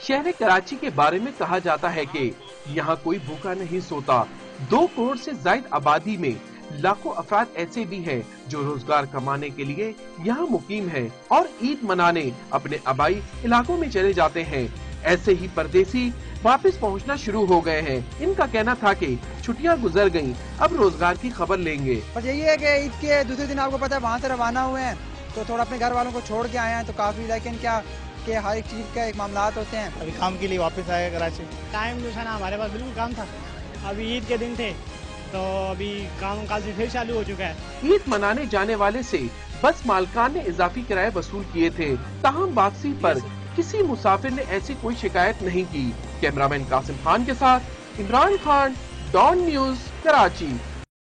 शहर कराची के बारे में कहा जाता है कि यहाँ कोई भूखा नहीं सोता। 2 करोड़ से ज्यादा आबादी में लाखों अफराद ऐसे भी हैं जो रोजगार कमाने के लिए यहाँ मुकीम हैं और ईद मनाने अपने आबाई इलाकों में चले जाते हैं। ऐसे ही परदेसी वापस पहुँचना शुरू हो गए हैं। इनका कहना था कि छुट्टियाँ गुजर गईं, अब रोजगार की खबर लेंगे। पर यही है कि ईद के दूसरे दिन आपको पता है वहाँ से रवाना हुए हैं, तो थोड़ा अपने घर वालों को छोड़ के आए हैं, तो काफी लेकिन क्या कि हर एक चीज का एक मामलात होते हैं। अभी काम के लिए वापस आए कराची। टाइम जो था ना हमारे पास बिल्कुल काम था, अभी ईद के दिन थे तो अभी काम काल से फिर चालू हो चुका है। ईद मनाने जाने वाले से बस मालकान ने इजाफी किराए वसूल किए थे, ताहम वापसी पर किसी मुसाफिर ने ऐसी कोई शिकायत नहीं की। कैमरामैन कासिम खान के साथ इमरान खान, डॉन न्यूज, कराची।